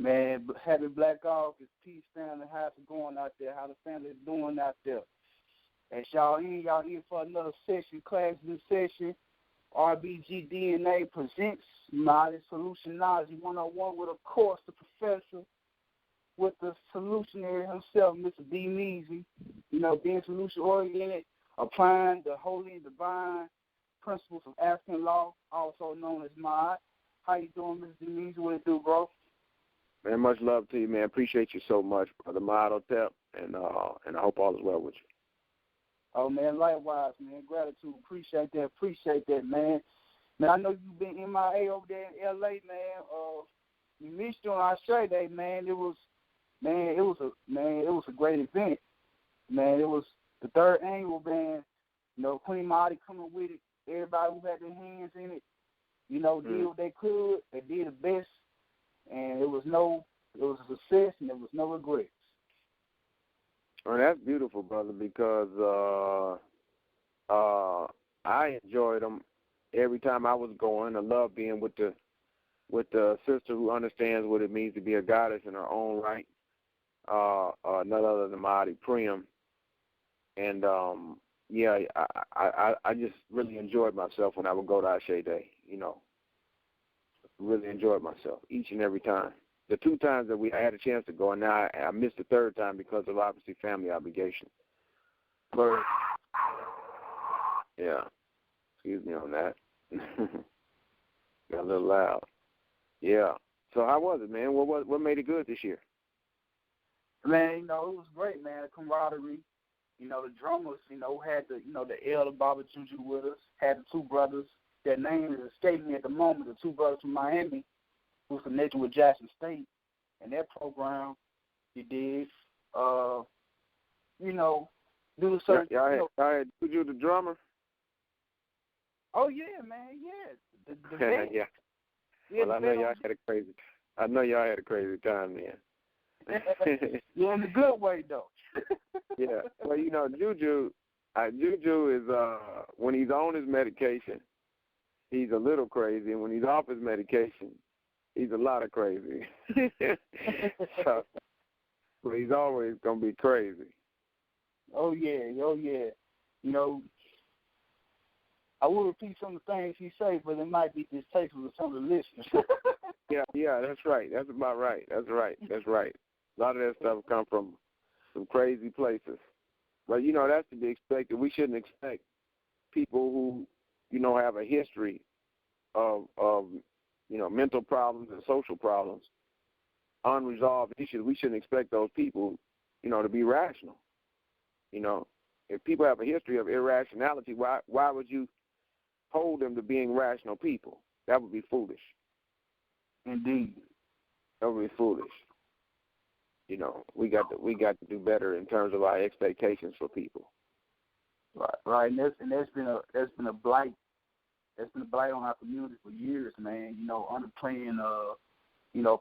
Man, happy Black August. Peace, family. How's it going out there? How the family's doing out there? As y'all in for another session, class new session. RBG DNA presents Modern Solutionology 101 with, of course, the professor, with the solutionary himself, Mr. D. Measy. Being solution-oriented, applying the holy and divine principles of African law, also known as MOD. How you doing, Mr. D. Measy? What it do, bro? Man, much love to you, man. Appreciate you so much, Brother Model-Tep, and I hope all is well with you. Oh, man, likewise, man. Gratitude. Appreciate that, man. Man, I know you've been MIA over there in L.A., man. We missed you on our show day, man. It was a great event. Man, it was the third annual, man. Queen Marty coming with it. Everybody who had their hands in it, did what they could. They did the best, and it was a success, and there was no regrets. Well, that's beautiful, brother, because I enjoyed them every time I was going. I love being with the sister who understands what it means to be a goddess in her own right, none other than Mahdi Prim. And, I just really enjoyed myself when I would go to Ashe Day, Really enjoyed myself each and every time. The two times that I had a chance to go, and now I missed the third time because of, obviously, family obligation. But, yeah, excuse me on that. Got a little loud. Yeah. So how was it, man? What made it good this year? Man, it was great, man. The camaraderie. The drummers, had the elder Baba Juju with us, had the two brothers. Their name is escaping me at the moment, the two brothers from Miami, who's connected with Jackson State, and their program, you did, do the certain. Yeah, I had Juju the drummer. Oh yeah, man, yeah. The yeah. Well, I know y'all had a crazy time then. Yeah, in a good way though. Yeah. Well, Juju is when he's on his medication, he's a little crazy, and when he's off his medication, he's a lot of crazy. So, but he's always gonna be crazy. Oh yeah. I will repeat some of the things he say, but it might be distasteful to some of the listeners. yeah, that's right. That's about right. That's right. A lot of that stuff come from some crazy places. But, that's to be expected. We shouldn't expect people who, have a history of mental problems and social problems, unresolved issues. We shouldn't expect those people, to be rational. If people have a history of irrationality, why would you hold them to being rational people? That would be foolish. Indeed. That would be foolish. We got to do better in terms of our expectations for people. Right. And there's been a blight. There's been a blight on our community for years, man. Underplaying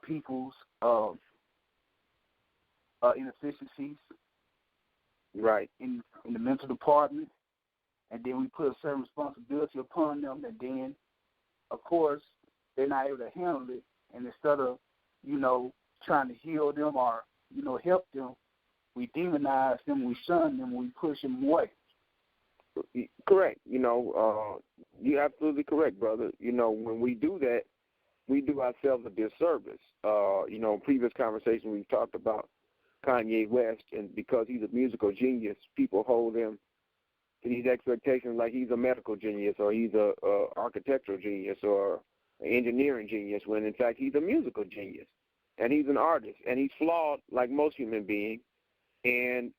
people's inefficiencies. Right. In the mental department, and then we put a certain responsibility upon them, and then, of course, they're not able to handle it. And instead of, trying to heal them or, help them, we demonize them, we shun them, we push them away. Correct. You're absolutely correct, brother. When we do that, we do ourselves a disservice. In previous conversations we've talked about Kanye West, and because he's a musical genius, people hold him to these expectations like he's a medical genius or he's a architectural genius or an engineering genius, when in fact he's a musical genius and he's an artist and he's flawed like most human beings, and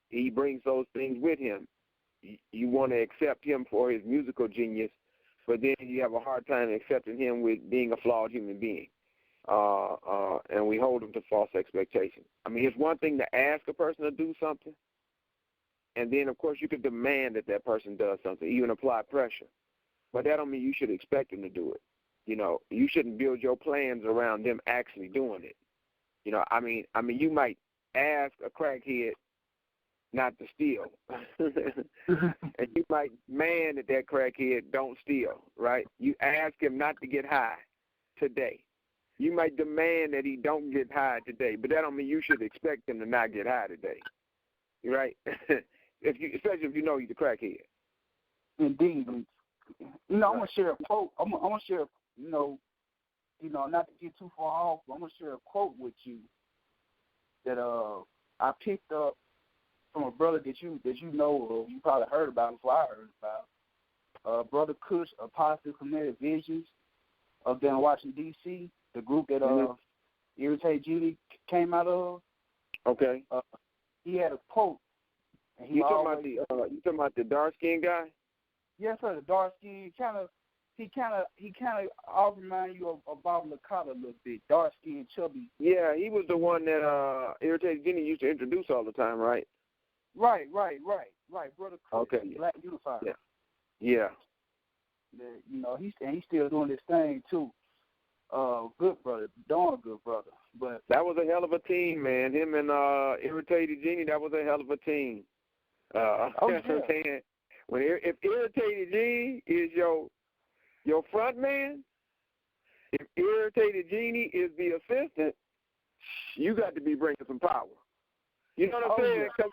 he brings those things with him. You want to accept him for his musical genius, but then you have a hard time accepting him with being a flawed human being. And we hold them to false expectations. I mean, it's one thing to ask a person to do something, and then, of course, you could demand that person does something, even apply pressure. But that don't mean you should expect them to do it. You shouldn't build your plans around them actually doing it. I mean, you might ask a crackhead not to steal, and you might demand that crackhead don't steal, right? You ask him not to get high today. You might demand that he don't get high today, but that don't mean you should expect him to not get high today. Right? Especially if you know he's a crackhead. Indeed. I'm gonna share a quote. I'm gonna share, not to get too far off, but I'm gonna share a quote with you that I picked up from a brother that you know, or you probably heard about before I heard about. Brother Kush, Apostle Committed Visions of down Washington D.C., the group that Irritate Genie came out of. Okay. He had a quote. And you talking about the dark skinned guy? Yes, sir. The dark skin he kind of all remind you of Bob Licata a little bit. Dark skin, chubby. Yeah, he was the one that Irritated Genie used to introduce all the time, right? Right. Brother Chris, okay. Black Unifier. Yeah. He's still doing this thing too. Good brother, darn good brother. But that was a hell of a team, man. Him and Irritated Genie, that was a hell of a team. Yeah. If Irritated Genie is your front man, if Irritated Genie is the assistant, you got to be bringing some power. You know what I'm saying? Because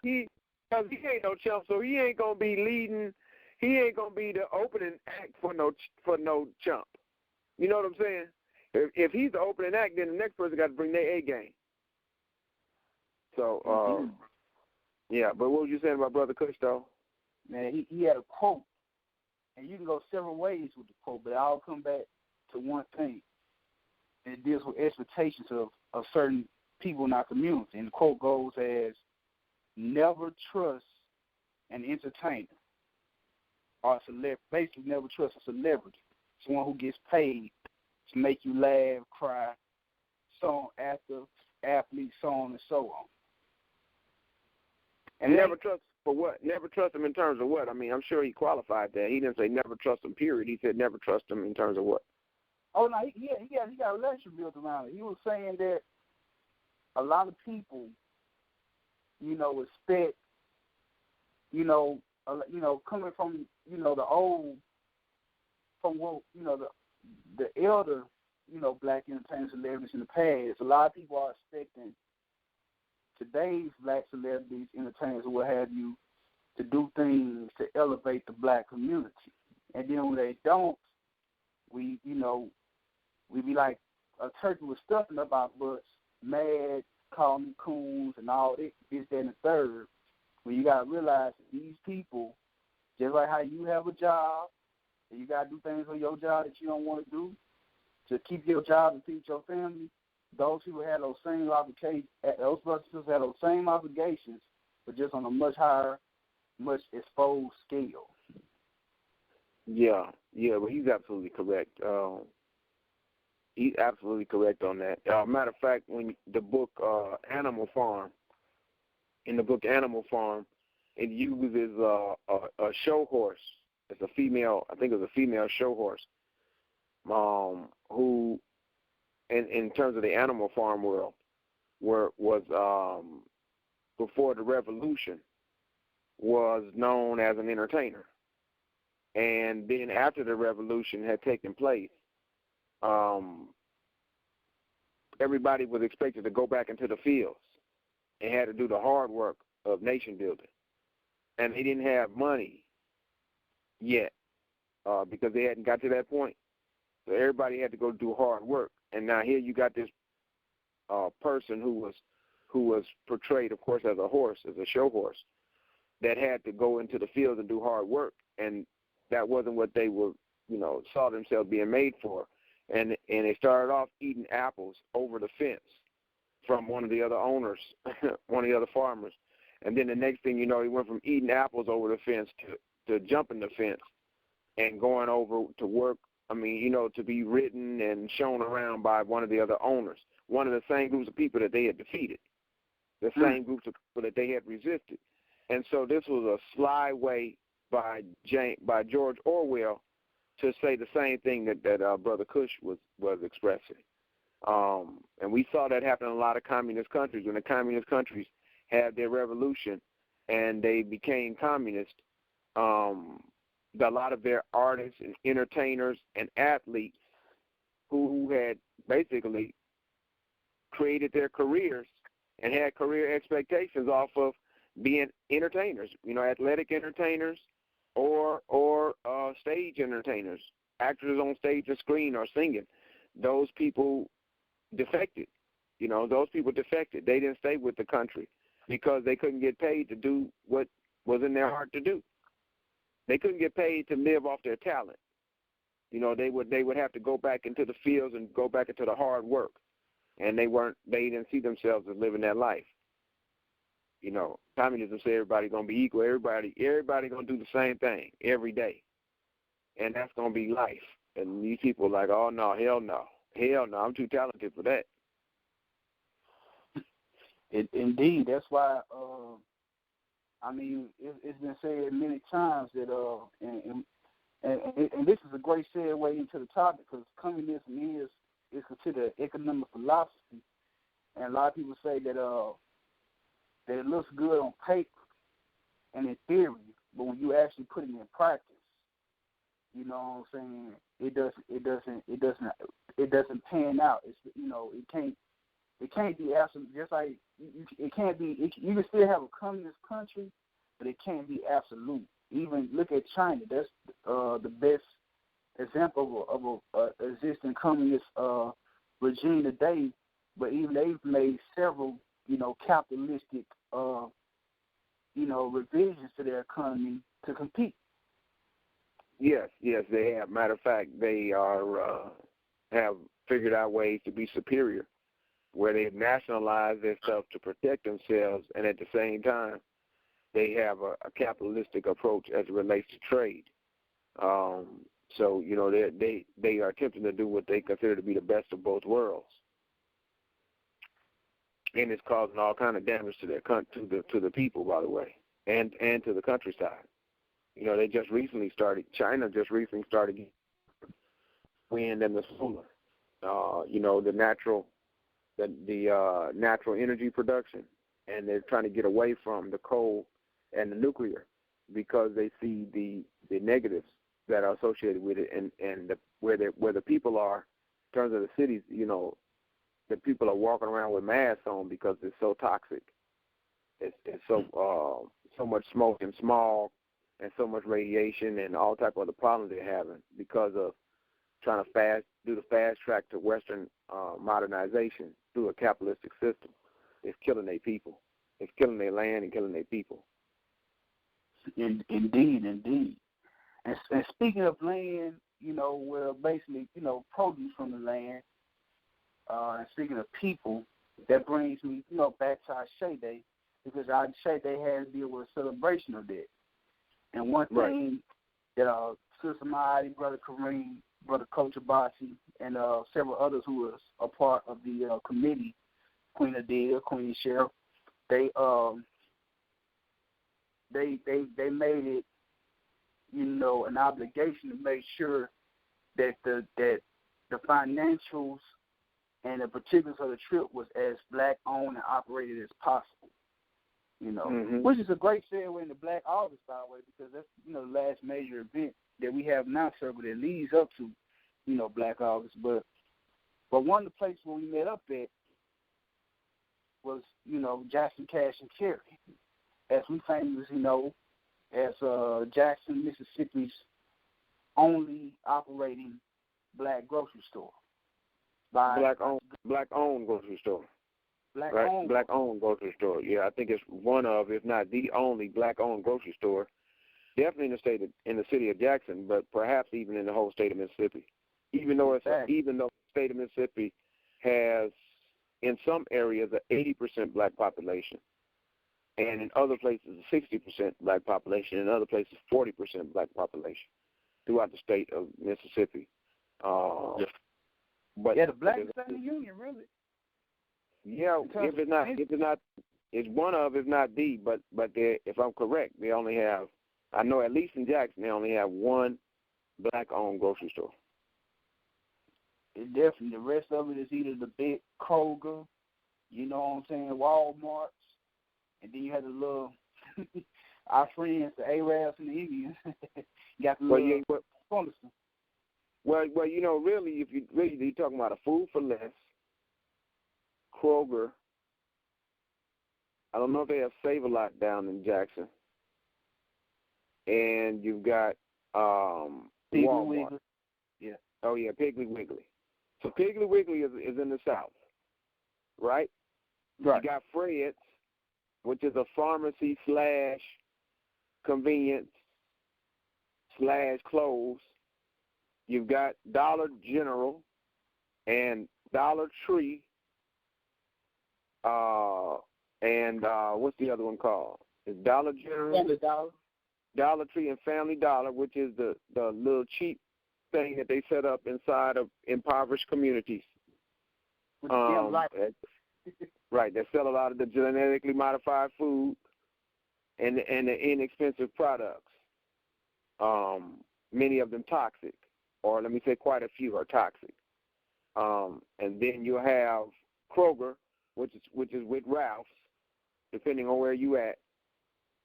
he ain't no chump, so he ain't gonna be leading. He ain't gonna be the opening act for no chump. You know what I'm saying? If he's the opening act, then the next person got to bring their A game. So, yeah. But what was you saying about Brother Kush, though? Man, he had a quote, and you can go several ways with the quote, but I'll come back to one thing. And it deals with expectations of certain people in our community. And the quote goes as, never trust an entertainer or a celebrity. Basically, never trust a celebrity, someone who gets paid to make you laugh, cry, actor, athlete, so on and so on. And never trust for what? Never trust him in terms of what? I mean, I'm sure he qualified that. He didn't say never trust him, period. He said never trust him in terms of what? Oh, no, he got a relationship built around it. He was saying that a lot of people, expect, coming from, the old, from what, the elder, black entertainment celebrities in the past, a lot of people are expecting today's black celebrities, entertainers, or what have you, to do things to elevate the black community. And then when they don't, we be like a turkey with stuffing up our butts, mad, calling them coons and all this, that, and the third. When you got to realize that these people, just like how you have a job, and you got to do things on your job that you don't want to do to keep your job and feed your family, those people had those same obligations. Those brothers and sisters had those same obligations, but just on a much higher, much exposed scale. Yeah, but he's absolutely correct. He's absolutely correct on that. Matter of fact, when the book Animal Farm, in the book Animal Farm, it uses a show horse. It's a female, I think it was a female show horse, who, in terms of the Animal Farm world, was before the revolution, was known as an entertainer. And then after the revolution had taken place, everybody was expected to go back into the fields and had to do the hard work of nation building. And they didn't have money yet because they hadn't got to that point. So everybody had to go do hard work. And now here you got this person who was portrayed, of course, as a horse, as a show horse, that had to go into the fields and do hard work. And that wasn't what they were, saw themselves being made for. And they started off eating apples over the fence from one of the other owners, one of the other farmers. And then the next thing you know, he went from eating apples over the fence to jumping the fence and going over to work, to be ridden and shown around by one of the other owners, one of the same groups of people that they had defeated, the same groups of people that they had resisted. And so this was a sly way by George Orwell to say the same thing that Brother Kush was expressing. And we saw that happen in a lot of communist countries. When the communist countries had their revolution and they became communist, a lot of their artists and entertainers and athletes who had basically created their careers and had career expectations off of being entertainers, athletic entertainers or stage entertainers, actors on stage or screen or singing. Those people defected. Those people defected. They didn't stay with the country because they couldn't get paid to do what was in their heart to do. They couldn't get paid to live off their talent. They would have to go back into the fields and go back into the hard work, and they didn't see themselves as living that life. Communism said everybody's gonna be equal. Everybody gonna do the same thing every day, and that's gonna be life. And these people are like, oh no, hell no, I'm too talented for that. Indeed, that's why. It's been said many times that and this is a great segue into the topic, because communism is considered an economic philosophy, and a lot of people say that that it looks good on paper and in theory, but when you actually put it in practice, you know what I'm saying, it doesn't pan out. It's it can't be absolute. Just like it can't be. You can still have a communist country, but it can't be absolute. Even look at China. That's the best example of a existing communist regime today. But even they've made several, capitalistic, revisions to their economy to compete. Yes, they have. Matter of fact, they have figured out ways to be superior, where they've nationalized their stuff to protect themselves, and at the same time, they have a capitalistic approach as it relates to trade. So they are attempting to do what they consider to be the best of both worlds, and it's causing all kind of damage to to the people, by the way, and to the countryside. They just recently started. China just recently started getting wind and the solar. The natural energy production, and they're trying to get away from the coal and the nuclear because they see the negatives that are associated with it, and where the people are in terms of the cities. The people are walking around with masks on because it's so toxic. It's so much smoke and smog and so much radiation and all type of other problems they're having because of trying to do the fast track to Western modernization through a capitalistic system. It's killing their people. It's killing their land and killing their people. Indeed. And speaking of land, where basically, produce from the land, and speaking of people, that brings me, back to our Shea Day, because our Shea Day has to deal with a celebration of that. And one thing that Sister Maadi, Brother Kareem, Brother Coach Abasi, and several others who was a part of the committee, Queen Adele, Queen Cheryl, they made it, an obligation to make sure that the financials and the particulars of the trip was as black owned and operated as possible. Which is a great segue into Black August, by the way, because that's the last major event that we have now circled that leads up to Black August. But one of the places where we met up at was Jackson Cash and Carry, as we famously know as Jackson, Mississippi's only operating black grocery store. Black owned grocery store. Black owned grocery store. Yeah, I think it's one of, if not the only, black owned grocery store. Definitely in the city of Jackson, but perhaps even in the whole state of Mississippi. Even though the state of Mississippi has, in some areas, an 80% black population, and in other places, a 60% black population, and in other places, 40% black population throughout the state of Mississippi. But the black state of the union, really. Yeah, it's one of, if not the, but if I'm correct, they only have, I know at least in Jackson, they only have one black-owned grocery store. Definitely. The rest of it is either the big Kroger, Walmarts, and then you have the little, our friends, the Arabs and the Indians, got the little corner store. Well, really, if you're talking about a Food for Less, Kroger. I don't know if they have Save-A-Lot down in Jackson. And you've got Walmart. Wiggly. Yeah. Oh, yeah, Piggly Wiggly. So Piggly Wiggly is in the South, right? Right. You got Fred's, which is a pharmacy / convenience / clothes. You've got Dollar General and Dollar Tree, and what's the other one called? It's Dollar General, Family Dollar. Dollar Tree, and Family Dollar, which is the little cheap thing that they set up inside of impoverished communities. With the Right, they sell a lot of the genetically modified food and the inexpensive products. Many of them toxic, or let me say quite a few are toxic. And then you have Kroger, which is with Ralph's, depending on where you at.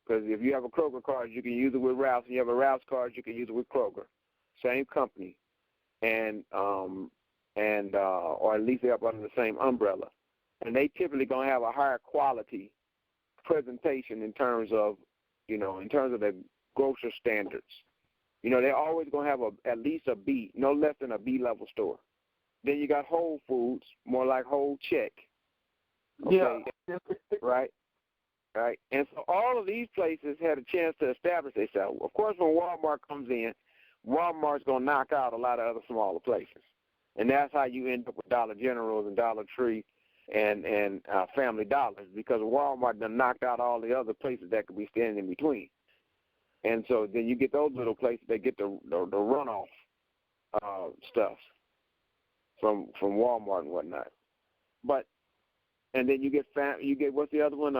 Because if you have a Kroger card, you can use it with Ralph's. And you have a Ralph's card, you can use it with Kroger. Same company, or at least they're up under the same umbrella. And they typically gonna have a higher quality presentation in terms of their grocer standards. They're always gonna have at least a B, no less than a B level store. Then you got Whole Foods, more like Whole Check. Okay. Yeah. Right. And so all of these places had a chance to establish themselves. Of course, when Walmart comes in, Walmart's going to knock out a lot of other smaller places. And that's how you end up with Dollar Generals and Dollar Tree and Family Dollars, because Walmart done knocked out all the other places that could be standing in between. And so then you get those little places that get the runoff stuff from Walmart and whatnot. And then you get what's the other one?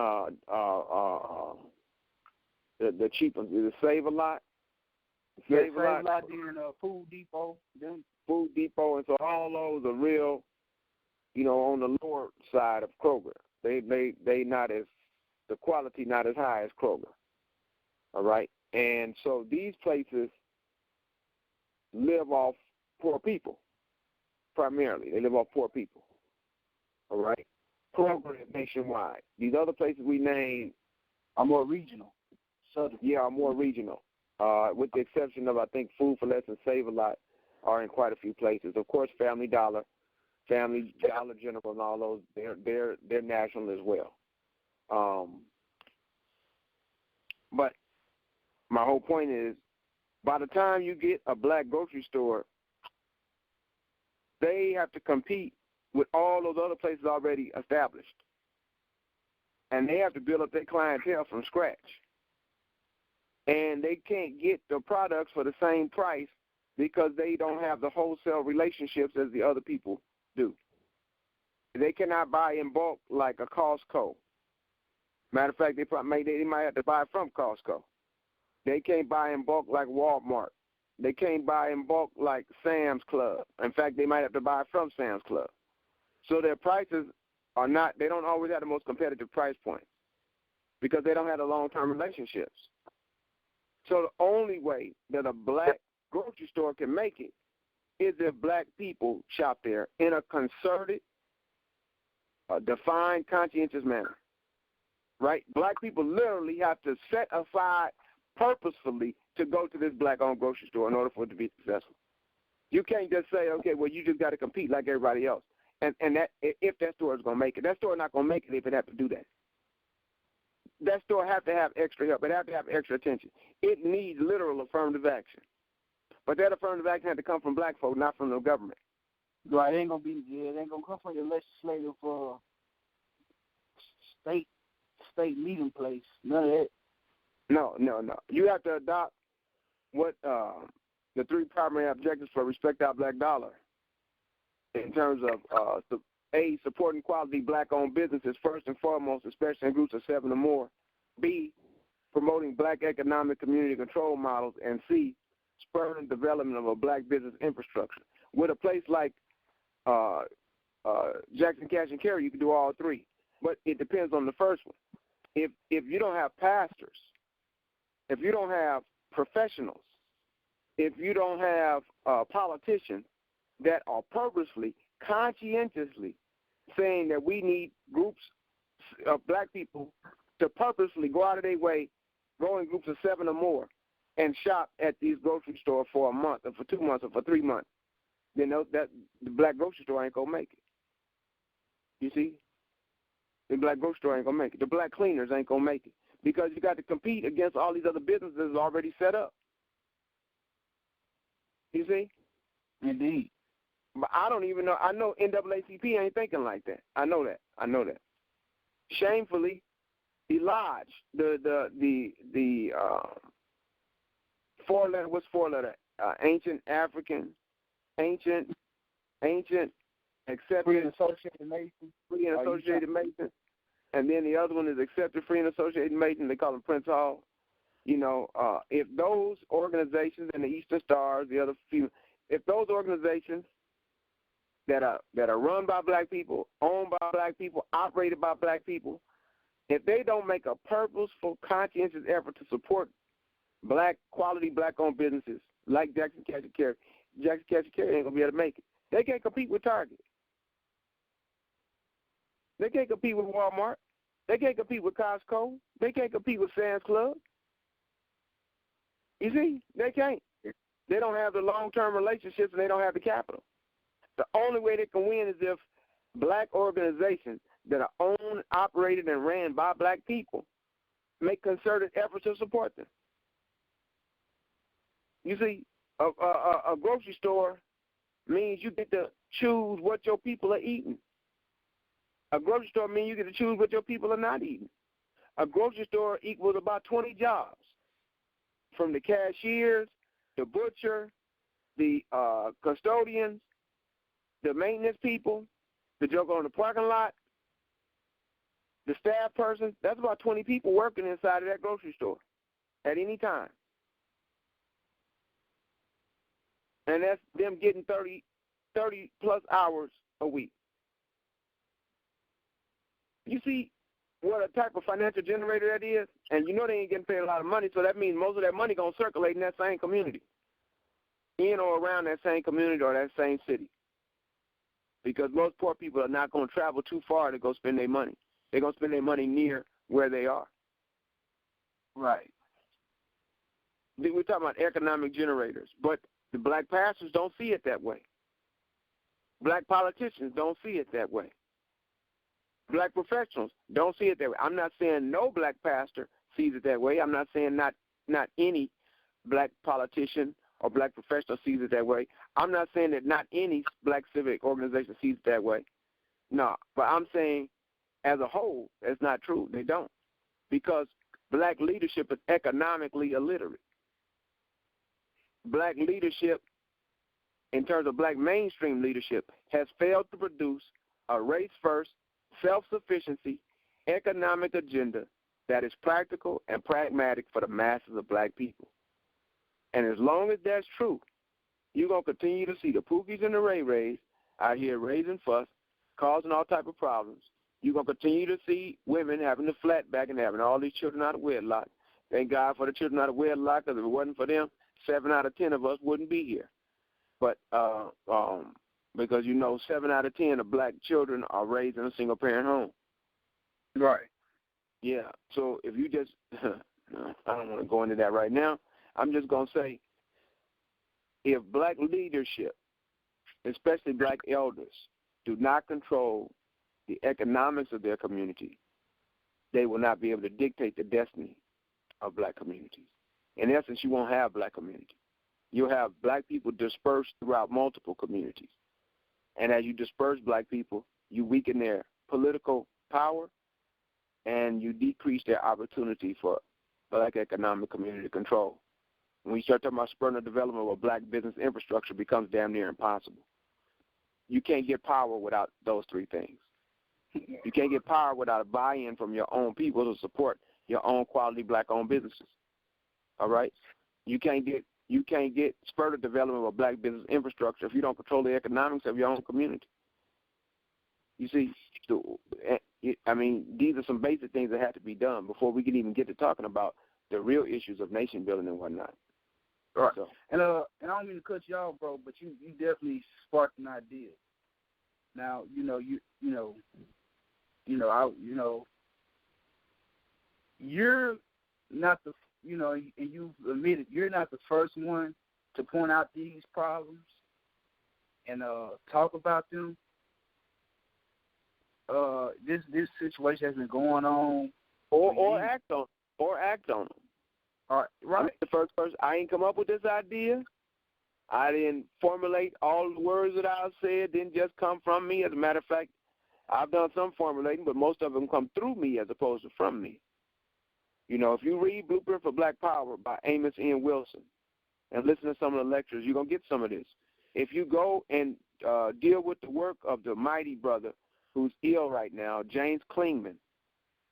The cheap one, the Save-A-Lot. Save-A-Lot, then Food Depot. Food Depot, and so all those are real, on the lower side of Kroger. They not as, the quality not as high as Kroger. All right, and so these places live off poor people primarily. They live off poor people. All right. Kroger is nationwide. These other places we named are more regional. Southern. Yeah, are more regional. With the exception of, I think, Food for Less and Save-A-Lot are in quite a few places. Of course, Family Dollar, Dollar General, and all those, they're national as well. But my whole point is, by the time you get a black grocery store, they have to compete with all those other places already established. And they have to build up their clientele from scratch. And they can't get the products for the same price because they don't have the wholesale relationships as the other people do. They cannot buy in bulk like a Costco. Matter of fact, they might have to buy from Costco. They can't buy in bulk like Walmart. They can't buy in bulk like Sam's Club. In fact, they might have to buy from Sam's Club. So their prices they don't always have the most competitive price point because they don't have the long-term relationships. So the only way that a black grocery store can make it is if black people shop there in a concerted, defined, conscientious manner, right? Black people literally have to set aside purposefully to go to this black-owned grocery store in order for it to be successful. You can't just say, okay, well, you just got to compete like everybody else. And that if that store is going to make it. That store is not going to make it if it has to do that. That store has to have extra help. It has to have extra attention. It needs literal affirmative action. But that affirmative action had to come from black folk, not from the government. Right, it ain't going to come from the legislative state meeting place. None of that. No. You have to adopt what the three primary objectives for Respect Our Black Dollar in terms of A, supporting quality black-owned businesses first and foremost, especially in groups of 7 or more. B, promoting black economic community control models. And C, spurring development of a black business infrastructure. With a place like Jackson Cash and Carry, you can do all three. But it depends on the first one. If you don't have pastors, if you don't have professionals, if you don't have politicians that are purposely, conscientiously saying that we need groups of black people to purposely go out of their way, go in groups of 7 or more, and shop at these grocery stores for a month or for 2 months or for 3 months, then that the black grocery store ain't gonna make it. You see, the black grocery store ain't gonna make it. The black cleaners ain't gonna make it because you got to compete against all these other businesses already set up. You see? Indeed. But I don't even know. I know NAACP ain't thinking like that. I know that. Shamefully, Elijah, the 4-letter, what's 4-letter? Ancient African, ancient, accepted. Free and Associated Masons. Free and Associated Masons. And then the other one is accepted Free and Associated Masons. They call them Prince Hall. You know, if those organizations and the Eastern Stars, the other few, if those organizations that are run by black people, owned by black people, operated by black people, if they don't make a purposeful, conscientious effort to support black, quality black-owned businesses like Jackson Cash and Carry ain't going to be able to make it. They can't compete with Target. They can't compete with Walmart. They can't compete with Costco. They can't compete with Sam's Club. You see, they can't. They don't have the long-term relationships and they don't have the capital. The only way they can win is if black organizations that are owned, operated, and ran by black people make concerted efforts to support them. You see, a grocery store means you get to choose what your people are eating. A grocery store means you get to choose what your people are not eating. A grocery store equals about 20 jobs, from the cashiers, the butcher, the custodians, the maintenance people, the joker on the parking lot, the staff person. That's about 20 people working inside of that grocery store at any time. And that's them getting 30 plus hours a week. You see what a type of financial generator that is? And you know they ain't getting paid a lot of money, so that means most of that money going to circulate in that same community, in or around that same community or that same city. Because most poor people are not going to travel too far to go spend their money. They're going to spend their money near where they are. Right. We're talking about economic generators, but the black pastors don't see it that way. Black politicians don't see it that way. Black professionals don't see it that way. I'm not saying no black pastor sees it that way. I'm not saying not any black politician or black professional sees it that way. I'm not saying that not any black civic organization sees it that way. No, but I'm saying as a whole, that's not true. They don't. Because black leadership is economically illiterate. Black leadership, in terms of black mainstream leadership, has failed to produce a race-first, self-sufficiency, economic agenda that is practical and pragmatic for the masses of black people. And as long as that's true, you're going to continue to see the Pookies and the Ray-Rays out here raising fuss, causing all type of problems. You're going to continue to see women having the flat back and having all these children out of wedlock. Thank God for the children out of wedlock, because if it wasn't for them, 7 out of 10 of us wouldn't be here. But because, 7 out of 10 of black children are raised in a single-parent home. Right. Yeah, so if you just, I don't want to go into that right now. I'm just going to say, if black leadership, especially black elders, do not control the economics of their community, they will not be able to dictate the destiny of black communities. In essence, you won't have black communities. You'll have black people dispersed throughout multiple communities. And as you disperse black people, you weaken their political power and you decrease their opportunity for black economic community control. When you start talking about spurring the development of a black business infrastructure, it becomes damn near impossible. You can't get power without those three things. You can't get power without a buy-in from your own people to support your own quality black-owned businesses. All right? You can't get spur the development of a black business infrastructure if you don't control the economics of your own community. You see, these are some basic things that have to be done before we can even get to talking about the real issues of nation building and whatnot. Right. So, And I don't mean to cut you off, bro, but you definitely sparked an idea. Now, you're not the, and you've admitted you're not the first one to point out these problems and talk about them. This situation has been going on or act on them. All right. I'm the first person. I ain't come up with this idea. I didn't formulate all the words that I said. Didn't just come from me. As a matter of fact, I've done some formulating, but most of them come through me as opposed to from me. If you read Blueprint for Black Power by Amos N. Wilson and listen to some of the lectures, you're going to get some of this. If you go and deal with the work of the mighty brother who's ill right now, James Klingman,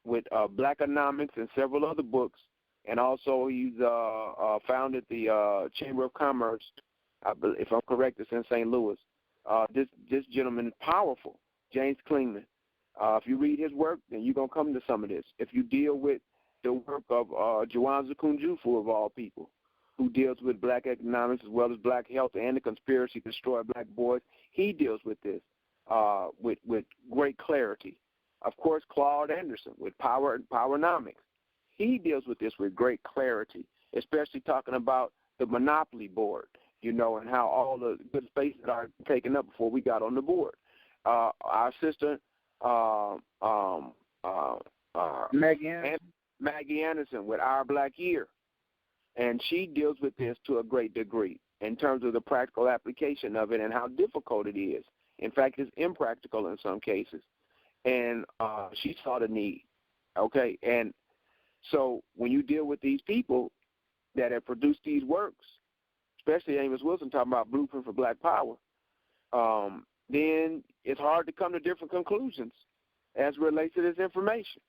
with Blackonomics and several other books, and also he's founded the Chamber of Commerce, if I'm correct, it's in St. Louis. This gentleman is powerful, James Klingman. If you read his work, then you're going to come to some of this. If you deal with the work of Jawanza Kunjufu, of all people, who deals with black economics as well as black health and the conspiracy to destroy black boys, he deals with this with great clarity. Of course, Claude Anderson with Powernomics. He deals with this with great clarity, especially talking about the monopoly board, and how all the good spaces are taken up before we got on the board. Our sister, Maggie Anderson with Our Black Year, and she deals with this to a great degree in terms of the practical application of it and how difficult it is. In fact, it's impractical in some cases. And she saw the need, okay? And so when you deal with these people that have produced these works, especially Amos Wilson talking about Blueprint for Black Power, then it's hard to come to different conclusions as it relates to this information.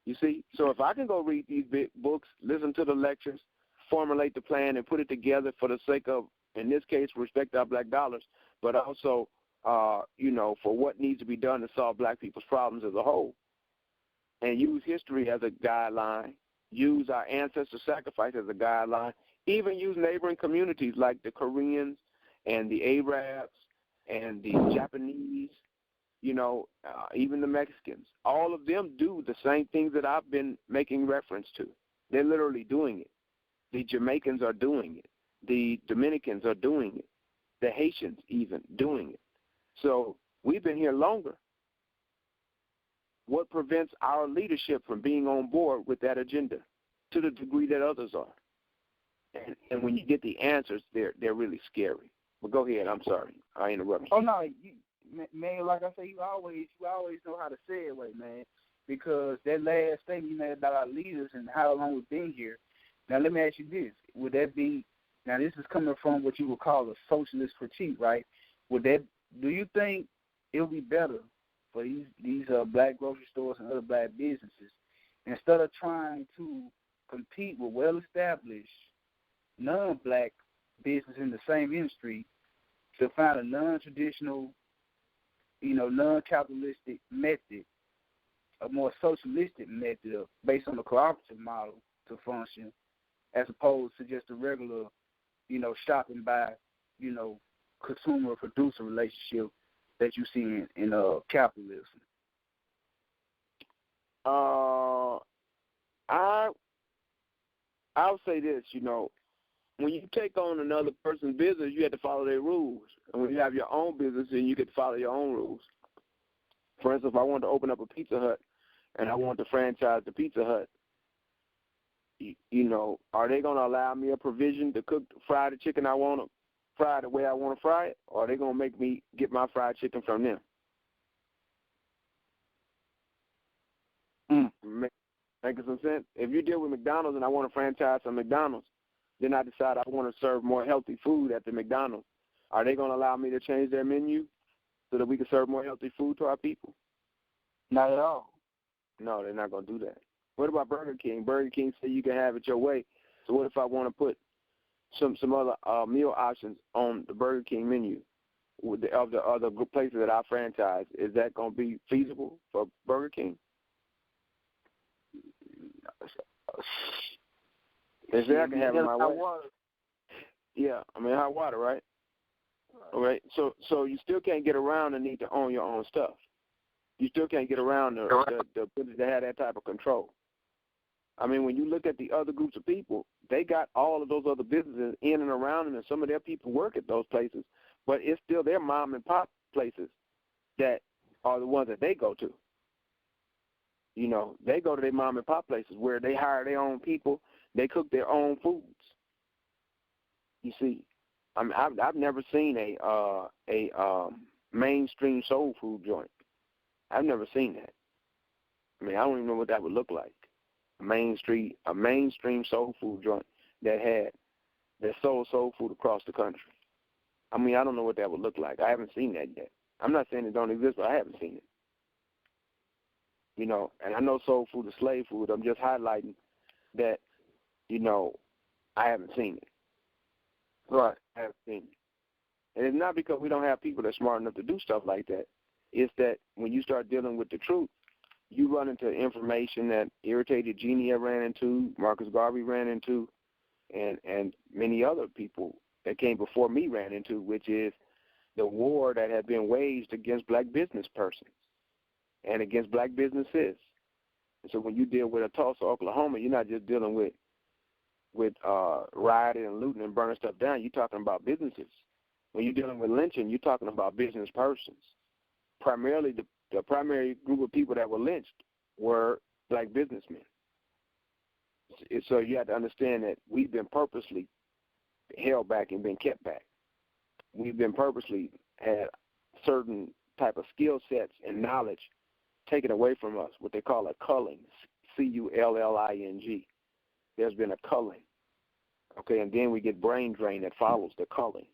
You see? So if I can go read these big books, listen to the lectures, formulate the plan, and put it together for the sake of, in this case, respect our black dollars, but also, for what needs to be done to solve black people's problems as a whole, and use history as a guideline, use our ancestors' sacrifice as a guideline, even use neighboring communities like the Koreans and the Arabs and the Japanese, even the Mexicans. All of them do the same things that I've been making reference to. They're literally doing it. The Jamaicans are doing it. The Dominicans are doing it. The Haitians even doing it. So we've been here longer. What prevents our leadership from being on board with that agenda to the degree that others are? And when you get the answers, they're really scary. But go ahead. I'm sorry. I interrupted you. Oh, no. Man, like I say, you always know how to say it, man, because that last statement you made about our leaders and how long we've been here. Now, let me ask you this. Would that be, now this is coming from what you would call a socialist critique, right? Do you think it would be better for these black grocery stores and other black businesses, instead of trying to compete with well-established non-black business in the same industry, to find a non-traditional, non-capitalistic method, a more socialistic method based on the cooperative model to function, as opposed to just a regular, shopping by, consumer-producer relationship that you see in capitalism? I'll say this, when you take on another person's business, you have to follow their rules. And when you have your own business, then you get to follow your own rules. For instance, if I wanted to open up a Pizza Hut and I want to franchise the Pizza Hut, are they going to allow me a provision to fry the chicken I want to fry the way I want to fry it, or are they going to make me get my fried chicken from them? Making some sense? If you deal with McDonald's and I want to franchise some McDonald's, then I decide I want to serve more healthy food at the McDonald's. Are they going to allow me to change their menu so that we can serve more healthy food to our people? Not at all. No, they're not going to do that. What about Burger King? Burger King say you can have it your way. So what if I want to put some other meal options on the Burger King menu of the other places that I franchise? Is that going to be feasible for Burger King? They say I can have it my way. Yeah, I mean hot water, right? All right. So you still can't get around the need to own your own stuff. You still can't get around the ability to have that type of control. I mean, when you look at the other groups of people, they got all of those other businesses in and around them, and some of their people work at those places, but it's still their mom and pop places that are the ones that they go to. You know, they go to their mom and pop places where they hire their own people, they cook their own foods. You see, I mean, I've never seen a mainstream soul food joint. I've never seen that. I mean, I don't even know what that would look like. A mainstream soul food joint that sold soul food across the country. I mean, I don't know what that would look like. I haven't seen that yet. I'm not saying it don't exist, but I haven't seen it. You know, and I know soul food is slave food. I'm just highlighting that, you know, I haven't seen it. Right. I haven't seen it. And it's not because we don't have people that's smart enough to do stuff like that. It's that when you start dealing with the truth, you run into information that Irritated Genie ran into, Marcus Garvey ran into, and many other people that came before me ran into, which is the war that had been waged against black business persons and against black businesses. And so when you deal with a Tulsa, Oklahoma, you're not just dealing with rioting and looting and burning stuff down. You're talking about businesses. When you're dealing with lynching, you're talking about business persons. Primarily, the primary group of people that were lynched were black businessmen. So you have to understand that we've been purposely held back and been kept back. We've been purposely had certain type of skill sets and knowledge taken away from us, what they call a culling, culling. There's been a culling, okay, and then we get brain drain that follows the culling.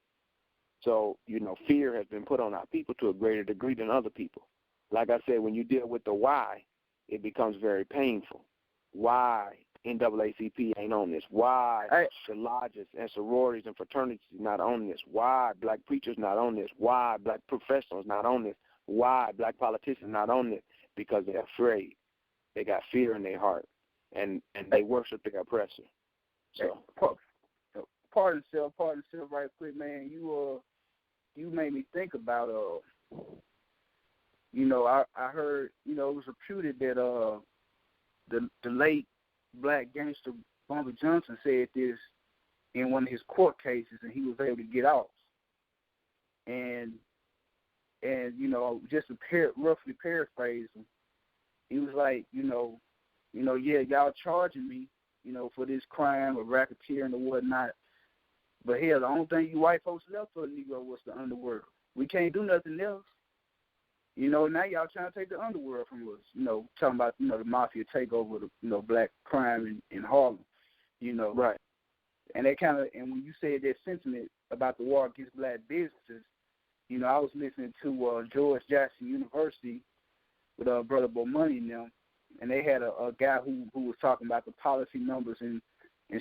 So, you know, fear has been put on our people to a greater degree than other people. Like I said, when you deal with the why, it becomes very painful. Why NAACP ain't on this? Why the lodges and sororities and fraternities not on this? Why black preachers not on this? Why black professionals not on this? Why black politicians not on this? Because they're afraid. They got fear in their heart, and they worship their oppressor. So, pardon self right quick, man. You made me think about you know, I heard, you know, it was reputed that the late black gangster Bumpy Johnson said this in one of his court cases, and he was able to get off. And you know, just to roughly paraphrase him, he was like, you know, yeah, y'all charging me, you know, for this crime of racketeering or whatnot. But hell, the only thing you white folks left for the Negro was the underworld. We can't do nothing else. You know, now y'all trying to take the underworld from us. You know, talking about, you know, the mafia takeover of, you know, black crime in Harlem. You know, right. And that kind of, and when you said that sentiment about the war against black businesses, you know, I was listening to George Jackson University with Brother Bo Money and them, and they had a guy who was talking about the policy numbers in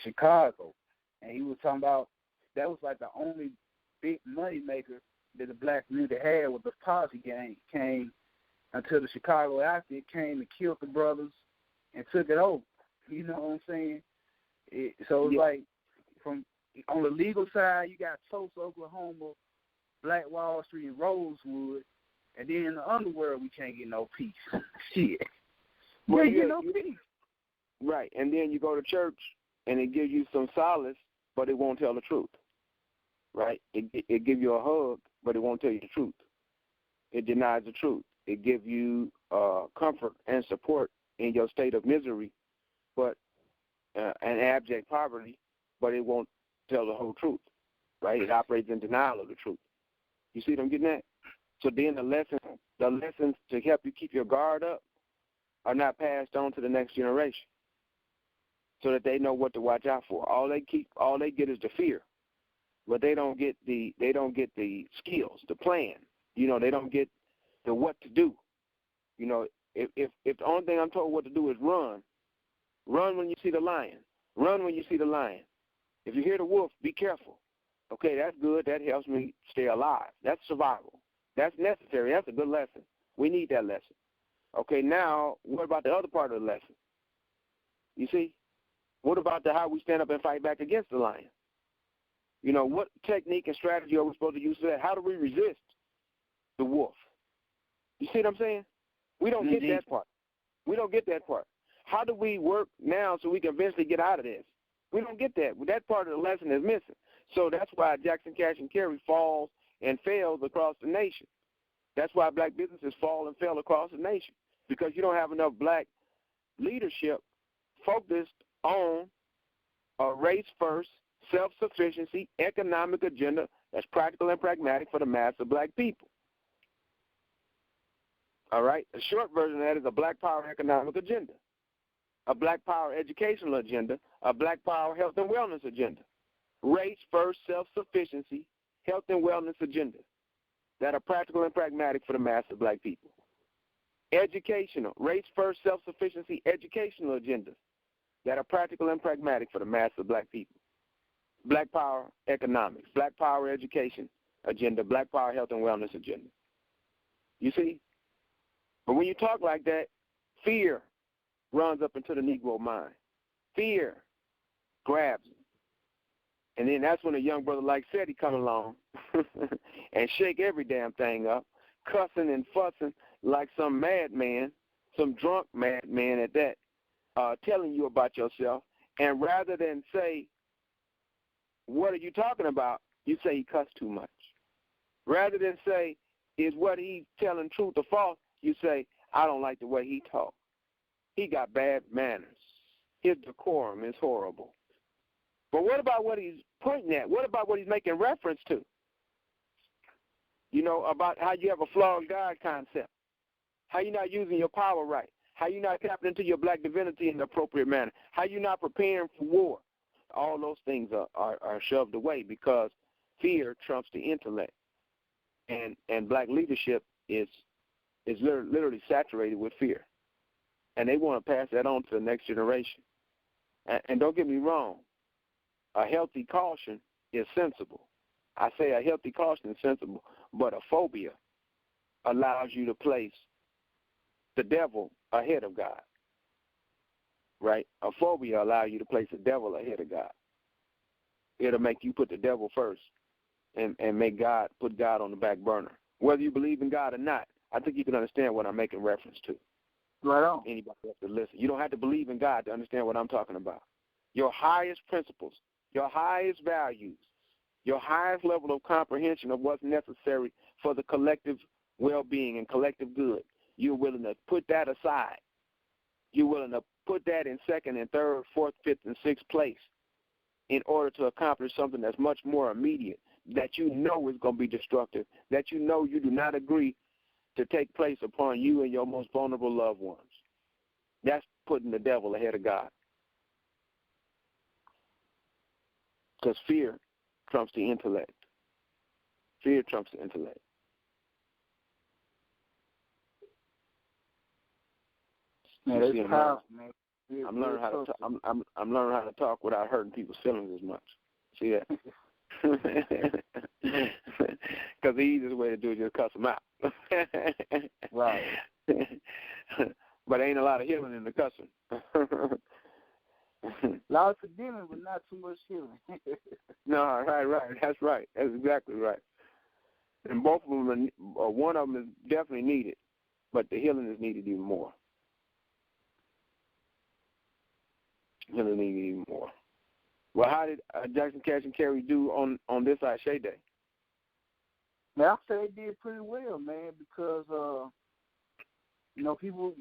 Chicago, and he was talking about that was like the only big money maker that the black community had with the policy game came until the Chicago outfit came and killed the brothers and took it over. You know what I'm saying? So it's like from on the legal side, you got Tulsa, Oklahoma, Black Wall Street, and Rosewood, and then in the underworld we can't get no peace. Shit. Well, you get no peace. Right, and then you go to church and it gives you some solace, but it won't tell the truth. Right? It gives you a hug, but it won't tell you the truth. It denies the truth. It gives you comfort and support in your state of misery, but and abject poverty, but it won't tell the whole truth. Right? It operates in denial of the truth. You see what I'm getting at? So then the lessons to help you keep your guard up are not passed on to the next generation, so that they know what to watch out for. All they get is the fear, but they don't get the skills, the plan. You know, they don't get the what to do. You know, if the only thing I'm told what to do is run when you see the lion. Run when you see the lion. If you hear the wolf, be careful. Okay, that's good. That helps me stay alive. That's survival. That's necessary. That's a good lesson. We need that lesson. Okay, now what about the other part of the lesson? You see? What about how we stand up and fight back against the lion? You know, what technique and strategy are we supposed to use for that? How do we resist the wolf? You see what I'm saying? We don't get that part. We don't get that part. How do we work now so we can eventually get out of this? We don't get that. That part of the lesson is missing. So that's why Jackson Cash and Carry falls and fails across the nation. That's why black businesses fall and fail across the nation, because you don't have enough black leadership focused on a race-first, self-sufficiency, economic agenda that's practical and pragmatic for the mass of black people. All right? The short version of that is a black power economic agenda, a black power educational agenda, a black power health and wellness agenda, race-first, self-sufficiency, health and wellness agenda that are practical and pragmatic for the mass of black people. Educational, race-first, self-sufficiency, educational agendas that are practical and pragmatic for the mass of black people. Black power economics, black power education agenda, black power health and wellness agenda. You see? But when you talk like that, fear runs up into the Negro mind. Fear grabs him. And then that's when a young brother like Seti come along and shake every damn thing up, cussing and fussing like some madman, some drunk madman at that, telling you about yourself. And rather than say, what are you talking about, you say he cussed too much. Rather than say, is what he telling truth or false, you say, I don't like the way he talks. He got bad manners. His decorum is horrible. But what about what he's pointing at? What about what he's making reference to? You know, about how you have a flawed God concept, how you're not using your power right, how you're not tapping into your black divinity in the appropriate manner, how you're not preparing for war. All those things are shoved away because fear trumps the intellect. And black leadership is literally saturated with fear. And they want to pass that on to the next generation. And don't get me wrong, a healthy caution is sensible. I say a healthy caution is sensible, but a phobia allows you to place the devil ahead of God, right? A phobia allows you to place the devil ahead of God. It'll make you put the devil first and put God on the back burner. Whether you believe in God or not, I think you can understand what I'm making reference to. Right on. Anybody else to listen. You don't have to believe in God to understand what I'm talking about. Your highest principles, your highest values, your highest level of comprehension of what's necessary for the collective well-being and collective good, you're willing to put that aside. You're willing to put that in second and third, fourth, fifth, and sixth place in order to accomplish something that's much more immediate, that you know is going to be destructive, that you know you do not agree to take place upon you and your most vulnerable loved ones. That's putting the devil ahead of God. Because fear trumps the intellect. Fear trumps the intellect. Man, it's powerful, man. I'm learning how to I'm learning how to talk without hurting people's feelings as much. See that? Because the easiest way to do it is just cuss them out. Right. But ain't a lot of healing in the cussing. Lots of dealing, but not too much healing. No, right. That's right. That's exactly right. And both of them, one of them is definitely needed, but the healing is needed even more. Healing is needed even more. Well, how did Jackson Cash and Carry do on this Ashe Day? Man, I say they did pretty well, man, because people,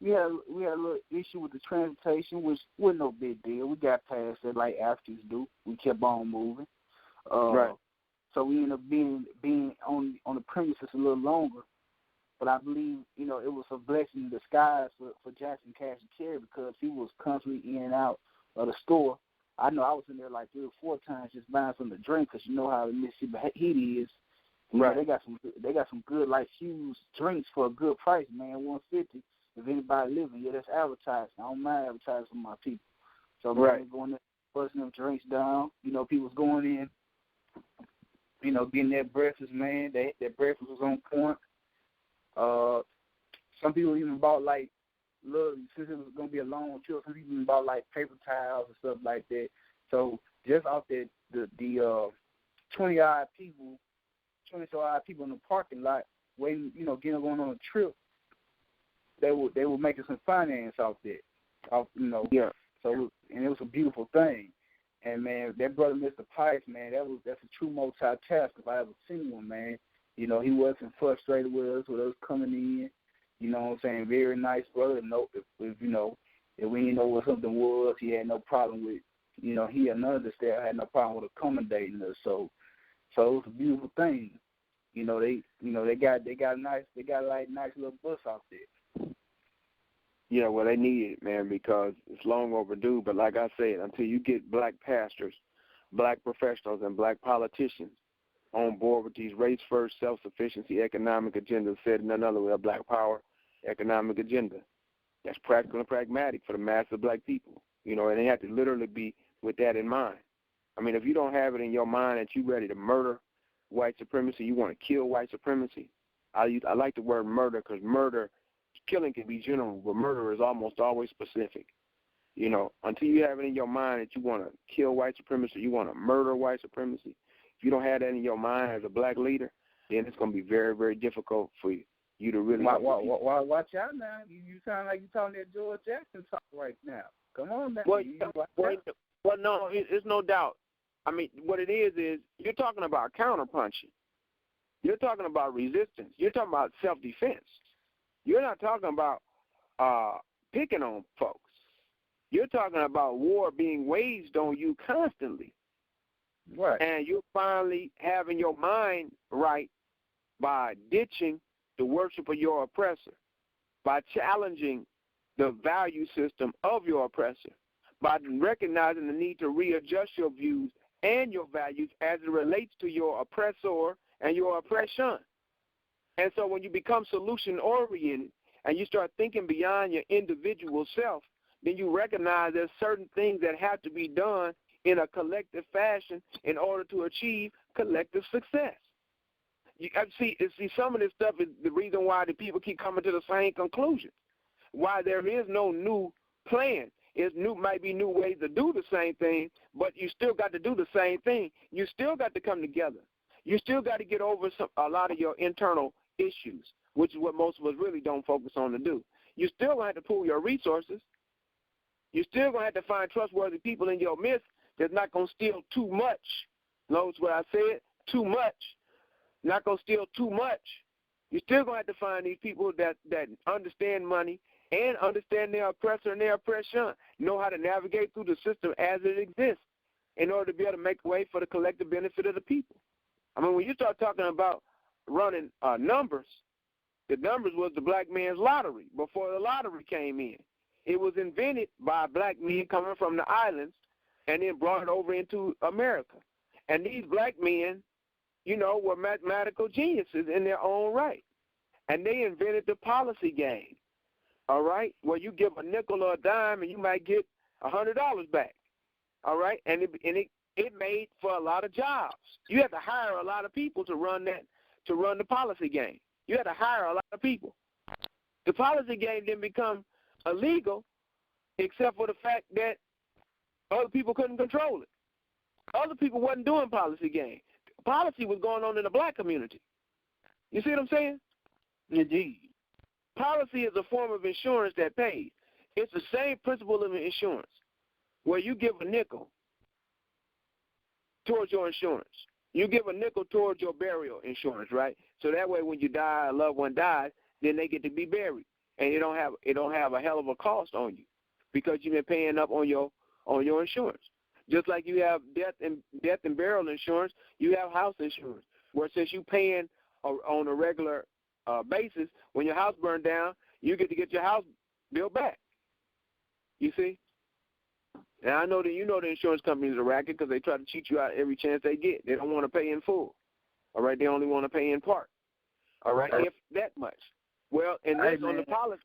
we had a little issue with the transportation, which wasn't no big deal. We got past it like Africans do. We kept on moving. Right. So we ended up being on the premises a little longer. But I believe, it was a blessing in disguise for Jackson Cash and Carry, because he was constantly in and out of the store. I know I was in there like 3 or 4 times just buying something to drink, because you know how the Mississippi heat is. Right. They got some good like huge drinks for a good price, man. $150. If anybody living, that's advertising. I don't mind advertising for my people. So right. Man, going there, busting them drinks down. People's going in, getting their breakfast, man. Their breakfast was on point. Some people even bought since it was gonna be a long trip, some people even bought like paper towels and stuff like that. So just off that the 20-odd people, 20-odd people in the parking lot waiting, getting going on a trip. They were making some finance off that, Yeah. So, and it was a beautiful thing. And man, that brother, Mr. Pice, man, that's a true multitasker if I ever seen one, man. He wasn't frustrated with us coming in. You know what I'm saying? Very nice brother. No, if we didn't know what something was, he had no problem with. He and none of the staff had no problem with accommodating us. So it was a beautiful thing. They got nice little bus out there. Yeah, well, they need it, man, because it's long overdue. But like I said, until you get black pastors, black professionals, and black politicians on board with these race-first, self-sufficiency, economic agendas, said in another way, a black power economic agenda, that's practical and pragmatic for the mass of black people. And they have to literally be with that in mind. I mean, if you don't have it in your mind that you're ready to murder white supremacy, you want to kill white supremacy, I like the word murder because killing can be general, but murder is almost always specific. Until you have it in your mind that you want to kill white supremacy, you want to murder white supremacy, if you don't have that in your mind as a black leader, then it's going to be very, very difficult for you to really. Watch out now. You sound like you're talking that George Jackson talk right now. Come on now. Well, no, it's no doubt. I mean, what it is you're talking about counterpunching. You're talking about resistance. You're talking about self-defense. You're not talking about picking on folks. You're talking about war being waged on you constantly. Right. And you're finally having your mind right by ditching the worship of your oppressor, by challenging the value system of your oppressor, by recognizing the need to readjust your views and your values as it relates to your oppressor and your oppression. And so when you become solution-oriented and you start thinking beyond your individual self, then you recognize there's certain things that have to be done in a collective fashion in order to achieve collective success. See, some of this stuff is the reason why the people keep coming to the same conclusion. Why there is no new plan. Might be new ways to do the same thing, but you still got to do the same thing. You still got to come together. You still got to get over a lot of your internal issues, which is what most of us really don't focus on to do. You still going to have to pool your resources. You're still going to have to find trustworthy people in your midst that's not going to steal too much. Notice what I said? Too much. Not going to steal too much. You're still going to have to find these people that understand money and understand their oppressor and their oppression, know how to navigate through the system as it exists in order to be able to make way for the collective benefit of the people. I mean, when you start talking about running numbers, the numbers was the black man's lottery before the lottery came in. It was invented by black men coming from the islands and then brought it over into America. And these black men, were mathematical geniuses in their own right. And they invented the policy game, all right, where you give a nickel or a dime and you might get $100 back, all right? And it made for a lot of jobs. You had to hire a lot of people to run the policy game. You had to hire a lot of people. The policy game didn't become illegal except for the fact that other people couldn't control it. Other people wasn't doing policy game. Policy was going on in the black community. You see what I'm saying? Indeed. Policy is a form of insurance that pays. It's the same principle of insurance, where you give a nickel towards your insurance. You give a nickel towards your burial insurance, right? So that way when you die, a loved one dies, then they get to be buried. And it don't have a hell of a cost on you because you've been paying up on your insurance. Just like you have death and burial insurance, you have house insurance, where since you paying on a regular basis, when your house burned down, you get to get your house built back. You see? And I know that the insurance companies are racket because they try to cheat you out every chance they get. They don't want to pay in full. All right? They only want to pay in part. All right? If that much. Well, and this on the policy.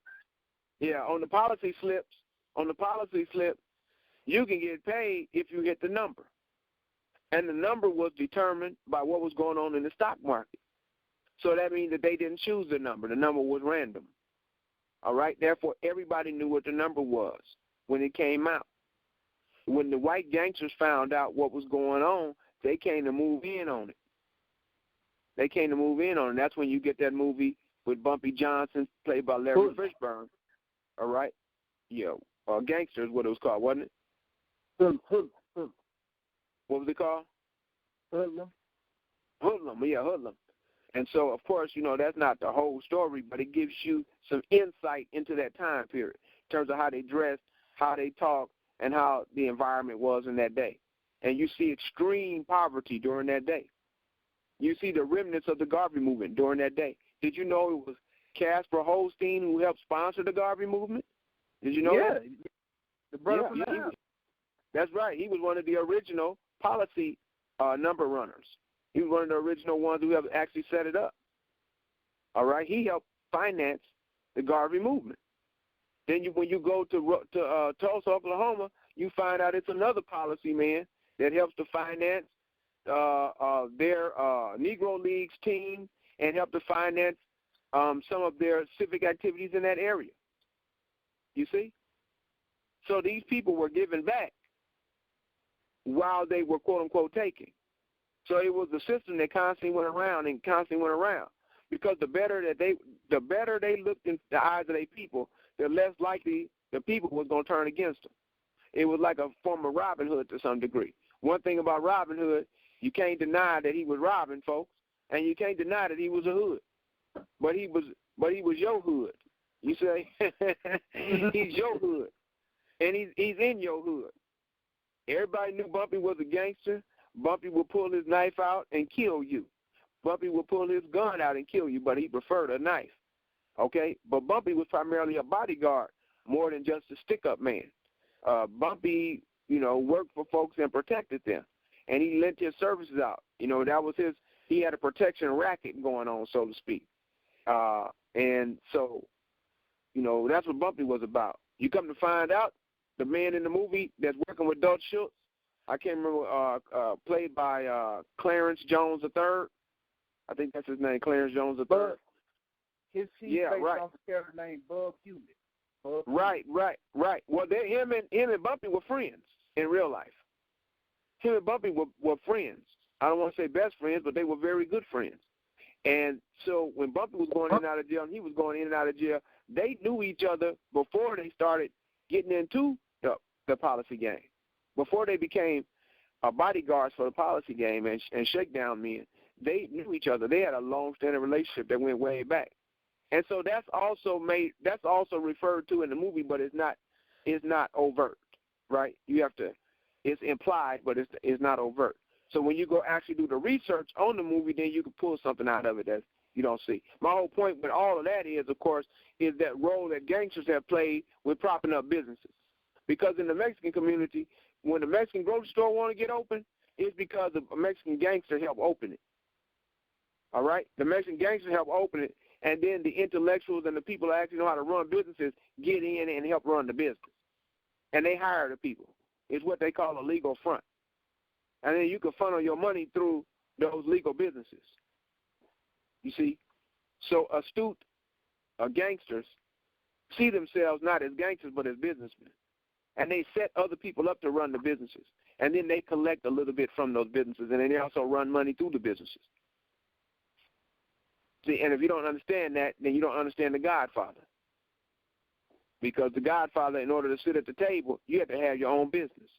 Yeah, on the policy slip, you can get paid if you hit the number. And the number was determined by what was going on in the stock market. So that means that they didn't choose the number. The number was random. All right? Therefore, everybody knew what the number was when it came out. When the white gangsters found out what was going on, they came to move in on it. That's when you get that movie with Bumpy Johnson, played by Larry Fishburne. All right? Yeah. Gangsters, what it was called, wasn't it? Hoodlum. What was it called? Hoodlum. Hoodlum. And so, of course, that's not the whole story, but it gives you some insight into that time period in terms of how they dressed, how they talked, and how the environment was in that day. And you see extreme poverty during that day. You see the remnants of the Garvey movement during that day. Did you know it was Casper Holstein who helped sponsor the Garvey movement? Did you know that? The brother from that's right. He was one of the original policy number runners. He was one of the original ones who have actually set it up. All right? He helped finance the Garvey movement. Then when you go to Tulsa, Oklahoma, you find out it's another policy man that helps to finance their Negro Leagues team and help to finance some of their civic activities in that area. You see? So these people were giving back while they were, quote-unquote, taking. So it was the system that constantly went around because the better they looked in the eyes of their people, the less likely the people was going to turn against them. It was like a form of Robin Hood to some degree. One thing about Robin Hood, you can't deny that he was robbing folks, and you can't deny that he was a hood. But he was your hood. You say he's your hood, and he's in your hood. Everybody knew Bumpy was a gangster. Bumpy would pull his knife out and kill you. Bumpy would pull his gun out and kill you, but he preferred a knife. Okay? But Bumpy was primarily a bodyguard more than just a stick-up man. Bumpy, worked for folks and protected them, and he lent his services out. That was he had a protection racket going on, so to speak. And so, that's what Bumpy was about. You come to find out, the man in the movie that's working with Dutch Schultz, I can't remember, played by Clarence Jones III. I think that's his name, Clarence Jones III. He's based off a character named Bub Hewitt. Right. Well, him and Bumpy were friends in real life. Him and Bumpy were friends. I don't want to say best friends, but they were very good friends. And so when Bumpy was going in and out of jail and he was going in and out of jail, they knew each other before they started getting into the policy game. Before they became bodyguards for the policy game and shakedown men, they knew each other. They had a long-standing relationship that went way back. And so that's also referred to in the movie, but it's not overt, right? It's implied, but it's not overt. So when you go actually do the research on the movie, then you can pull something out of it that you don't see. My whole point with all of that is, of course, is that role that gangsters have played with propping up businesses. Because in the Mexican community, when the Mexican grocery store want to get open, it's because a Mexican gangster helped open it. All right? The Mexican gangster helped open it, and then the intellectuals and the people that actually know how to run businesses get in and help run the business. And they hire the people. It's what they call a legal front. And then you can funnel your money through those legal businesses. You see? So astute gangsters see themselves not as gangsters but as businessmen. And they set other people up to run the businesses. And then they collect a little bit from those businesses, and then they also run money through the businesses. See, and if you don't understand that, then you don't understand the Godfather. Because the Godfather, in order to sit at the table, you have to have your own business.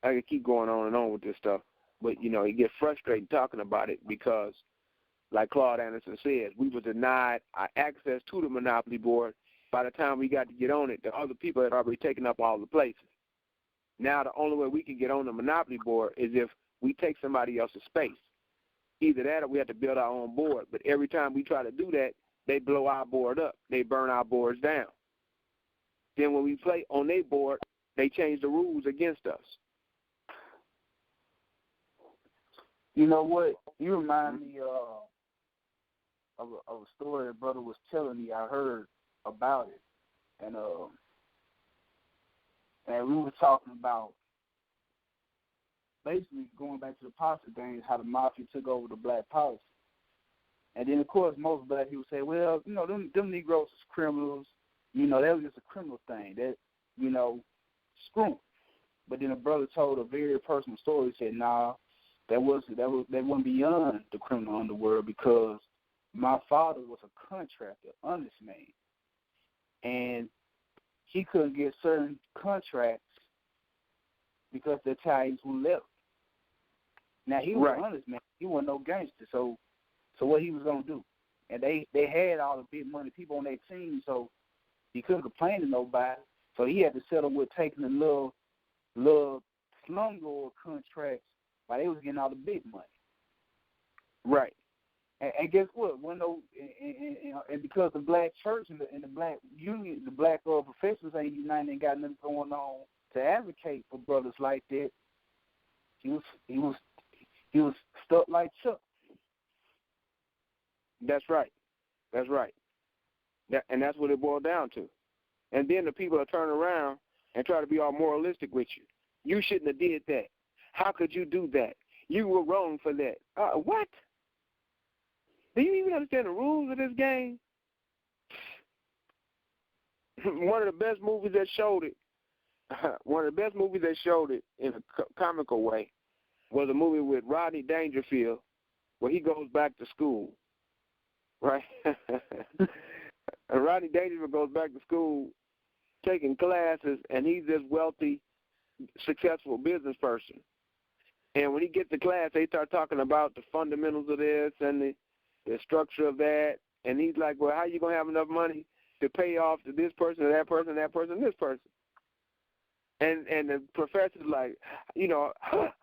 I could keep going on and on with this stuff, but, you get frustrated talking about it because, like Claude Anderson says, we were denied our access to the Monopoly board. By the time we got to get on it, the other people had already taken up all the places. Now the only way we can get on the Monopoly board is if we take somebody else's space. Either that or we have to build our own board. But every time we try to do that, they blow our board up. They burn our boards down. Then when we play on their board, they change the rules against us. You know what? You remind me of a story a brother was telling me. I heard about it, and we were talking about basically going back to the policy things, how the mafia took over the black policy. And then, of course, most black people say, well, them Negroes is criminals. That was just a criminal thing. screw him. But then the brother told a very personal story. He said, nah, that went beyond the criminal underworld because my father was a contractor, honest man. And he couldn't get certain contracts because the Italians were left. Now, he was an honest man. He wasn't no gangster. So what he was going to do? And they had all the big money people on their team, so he couldn't complain to nobody. So he had to settle with taking the little slumlord contracts while they was getting all the big money. Right. And guess what? And because the black church and the black union, the black professors ain't united, ain't got nothing going on to advocate for brothers like that. He was stuck like Chuck. That's right. And that's what it boiled down to. And then the people will turn around and try to be all moralistic with you. You shouldn't have did that. How could you do that? You were wrong for that. What? Do you even understand the rules of this game? One of the best movies that showed it in a comical way was a movie with Rodney Dangerfield where he goes back to school, right? And Rodney Dangerfield goes back to school taking classes, and he's this wealthy, successful business person. And when he gets to class, they start talking about the fundamentals of this and the structure of that. And he's like, well, how are you going to have enough money to pay off to this person, that person, that person, this person? And the professor's like,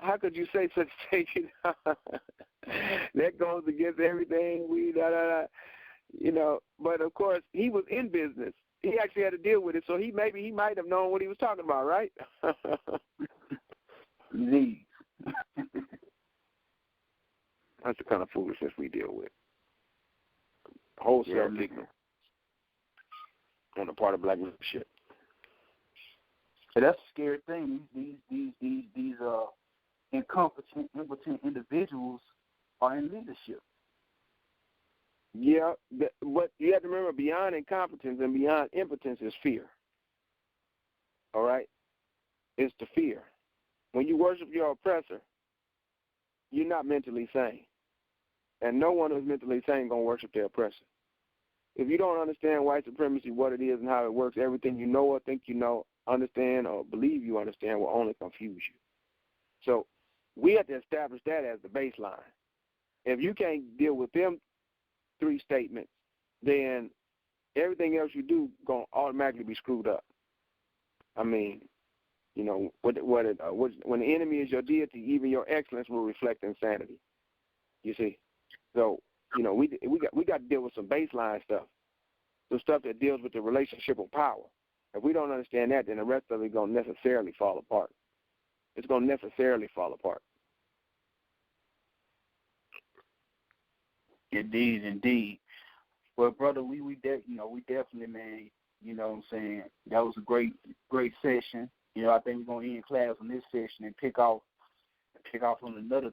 how could you say such a thing? That goes against everything But, of course, he was in business. He actually had to deal with it, so he might have known what he was talking about, right? Indeed. That's the kind of foolishness we deal with. Wholesale ignorance on the part of black leadership. So that's a scary thing. These incompetent, impotent individuals are in leadership. Yeah, but you have to remember, beyond incompetence and beyond impotence is fear. All right? It's the fear. When you worship your oppressor, you're not mentally sane. And no one who's mentally sane going to worship their oppressor. If you don't understand white supremacy, what it is and how it works, everything you know or think you know, understand or believe you understand will only confuse you. So we have to establish that as the baseline. If you can't deal with them three statements, then everything else you do going to automatically be screwed up. I mean, when the enemy is your deity, even your excellence will reflect insanity. You see? So, we got to deal with some baseline stuff, some stuff that deals with the relationship of power. If we don't understand that, then the rest of it is going to necessarily fall apart. It's going to necessarily fall apart. Indeed. Well, brother, we definitely, man, what I'm saying, that was a great session. I think we're gonna end class on this session and pick off on another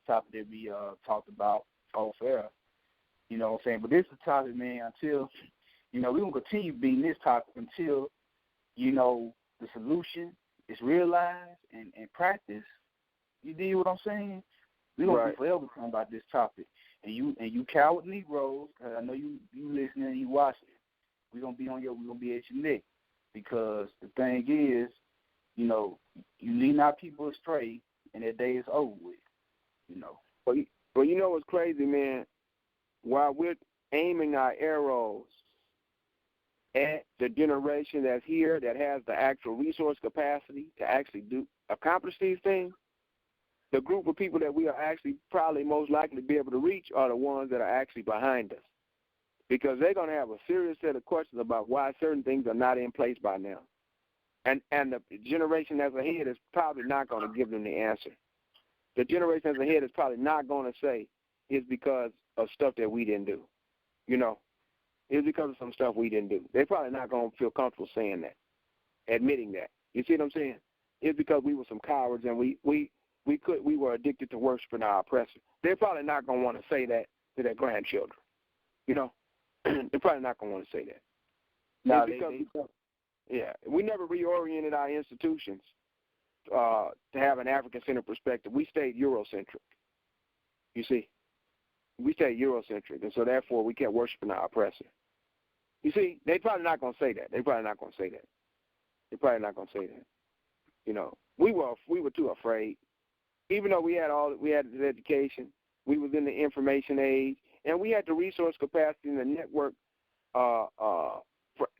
topic that we talked about off air. What I'm saying? But this is a topic, man, until we're gonna continue beating this topic until the solution is realized and practiced. You dig what I'm saying? We're gonna be forever talking about this topic. And you coward Negroes, cause I know you listening and you watching. We're gonna be at your neck, because the thing is, you lead our people astray, and that day is over with. Well, you know what's crazy, man? While we're aiming our arrows at the generation that's here, that has the actual resource capacity to actually accomplish these things, the group of people that we are actually probably most likely to be able to reach are the ones that are actually behind us, because they're going to have a serious set of questions about why certain things are not in place by now. And the generation that's ahead is probably not going to give them the answer. The generation that's ahead is probably not going to say it's because of stuff that we didn't do. It's because of some stuff we didn't do. They're probably not going to feel comfortable saying that, admitting that. You see what I'm saying? It's because we were some cowards and we were addicted to worshiping our oppressor. They're probably not going to want to say that to their grandchildren. They're probably not going to want to say that. No, Yeah, we never reoriented our institutions to have an African-centered perspective. We stayed Eurocentric. You see, we stayed Eurocentric, and so therefore we kept worshiping our oppressor. You see, they probably not gonna say that. They probably not gonna say that. You know, we were too afraid. Even though we had this education, we was in the information age, and we had the resource capacity and the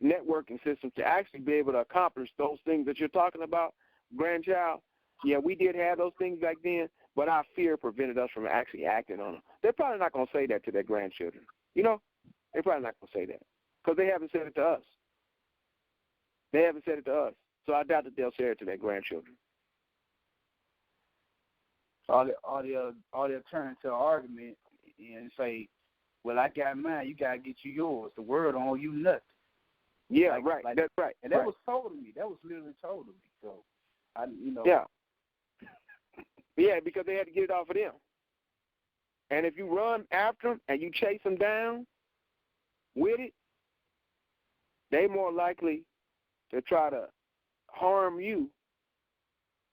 networking systems to actually be able to accomplish those things that you're talking about, grandchild. Yeah, we did have those things back then, but our fear prevented us from actually acting on them. They're probably not going to say that to their grandchildren. You know, they're probably not going to say that because they haven't said it to us. So I doubt that they'll say it to their grandchildren. All they'll turn into an argument and say, well, I got mine, you got to get you yours. The world don't owe you nothing. Yeah, right. That's right. And that was told to me. That was literally told to me. So, Yeah. Yeah, because they had to get it off of them. And if you run after them and you chase them down with it, they more likely to try to harm you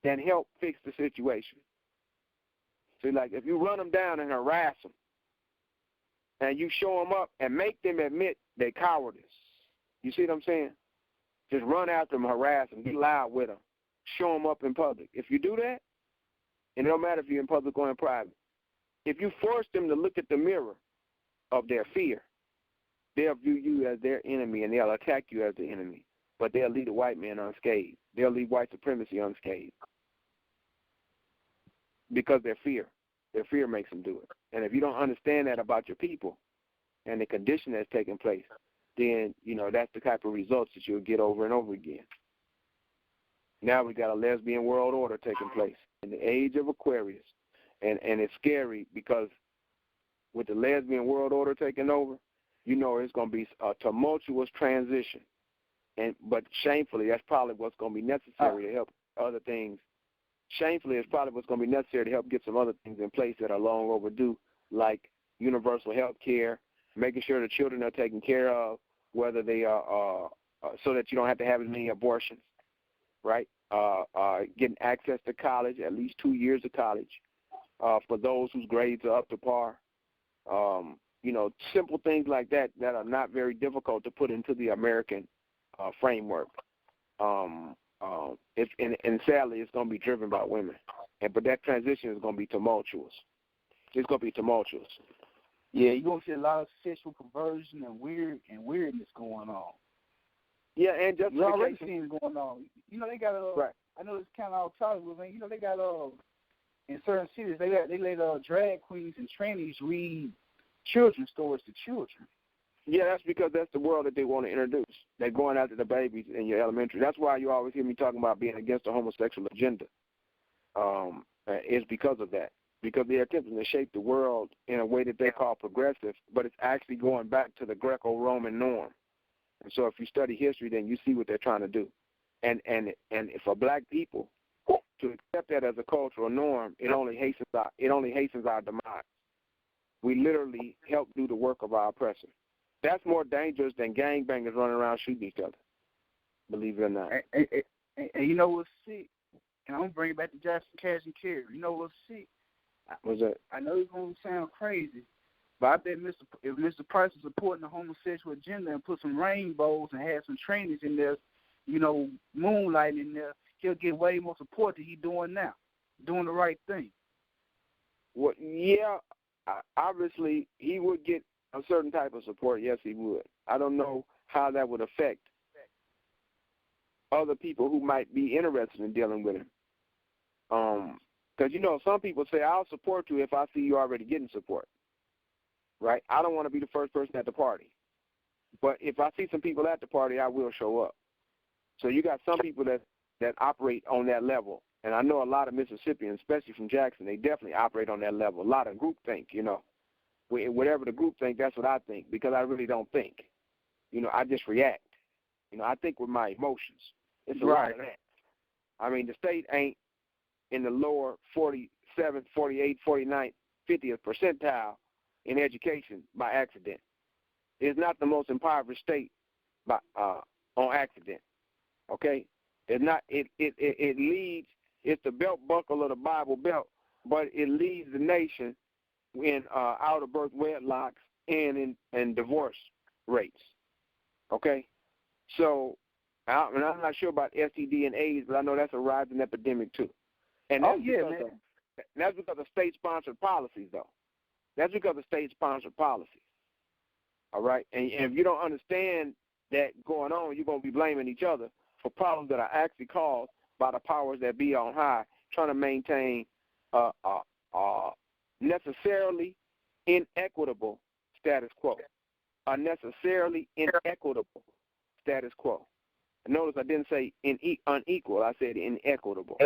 than help fix the situation. See, like if you run them down and harass them, and you show them up and make them admit their cowardice, you see what I'm saying? Just run after them, harass them, be loud with them, show them up in public. If you do that, and it don't matter if you're in public or in private, if you force them to look at the mirror of their fear, they'll view you as their enemy and they'll attack you as the enemy. But they'll leave the white man unscathed. They'll leave white supremacy unscathed. Because their fear makes them do it. And if you don't understand that about your people and the condition that's taking place, then, that's the type of results that you'll get over and over again. Now we got a lesbian world order taking place in the age of Aquarius. And it's scary because with the lesbian world order taking over, it's going to be a tumultuous transition. But shamefully, that's probably what's going to be necessary to help other things. Shamefully, it's probably what's going to be necessary to help get some other things in place that are long overdue, like universal health care, making sure the children are taken care of, whether they are so that you don't have to have as many abortions, right? Getting access to college, at least 2 years of college, for those whose grades are up to par. Simple things like that are not very difficult to put into the American framework. And sadly, it's going to be driven by women. But that transition is going to be tumultuous. It's going to be tumultuous. Yeah, you're going to see a lot of sexual perversion and weirdness going on. Yeah, and just you already seeing it going on. They got right. I know it's kind of off topic, but man, they got in certain cities they let drag queens and trannies read children's stories to children. Yeah, that's because that's the world that they want to introduce. They're going after the babies in your elementary. That's why you always hear me talking about being against the homosexual agenda. It's because of that. Because they're attempting to shape the world in a way that they call progressive, but it's actually going back to the Greco-Roman norm. And so if you study history, then you see what they're trying to do. And for black people to accept that as a cultural norm, it only hastens our demise. We literally help do the work of our oppressor. That's more dangerous than gangbangers running around shooting each other, believe it or not. And you know what's sick? And I'm going to bring it back to Jackson, Cash, and Carey. You know what's sick? What's that? I know it's going to sound crazy, but I bet if Mr. Price was supporting the homosexual agenda and put some rainbows and had some trainings in there, moonlighting in there, he'll get way more support than he's doing now, doing the right thing. Well, yeah, obviously he would get a certain type of support. Yes, he would. I don't know how that would affect other people who might be interested in dealing with him. Because, some people say, I'll support you if I see you already getting support, right? I don't want to be the first person at the party. But if I see some people at the party, I will show up. So you got some people that operate on that level. And I know a lot of Mississippians, especially from Jackson, they definitely operate on that level. A lot of groupthink, Whatever the group think, that's what I think, because I really don't think. I just react. I think with my emotions. It's a lot of that. I mean, the state ain't in the lower 47th, 48th, 49th, 50th percentile in education by accident. It's not the most impoverished state on accident. Okay, it's not. It leads. It's the belt buckle of the Bible belt, but it leads the nation in out of birth wedlocks and in divorce rates. Okay, so and I'm not sure about STD and AIDS, but I know that's a rising epidemic too. And that's that's because of state-sponsored policies, though. That's because of state-sponsored policies. All right, and if you don't understand that going on, you're going to be blaming each other for problems that are actually caused by the powers that be on high, trying to maintain necessarily inequitable status quo. A necessarily inequitable status quo. Notice I didn't say unequal. I said inequitable.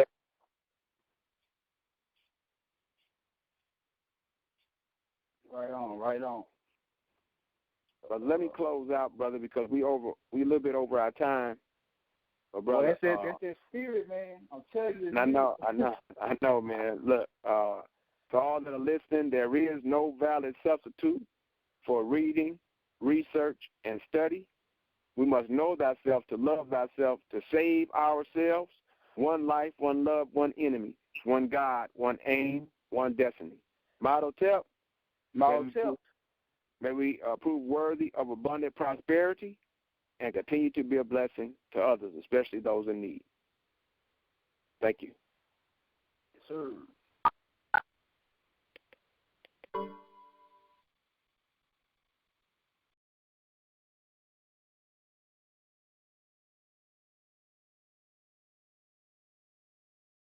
Right on, right on. But let me close out, brother, because we a little bit over our time. But brother, that's that spirit, man. I'm telling you. I know, man. Look, to all that are listening, there is no valid substitute for reading, research, and study. We must know thyself to love thyself, to save ourselves. One life, one love, one enemy, one God, one aim, one destiny. Motto Tep. May we prove worthy of abundant prosperity and continue to be a blessing to others, especially those in need. Thank you. Yes, sir.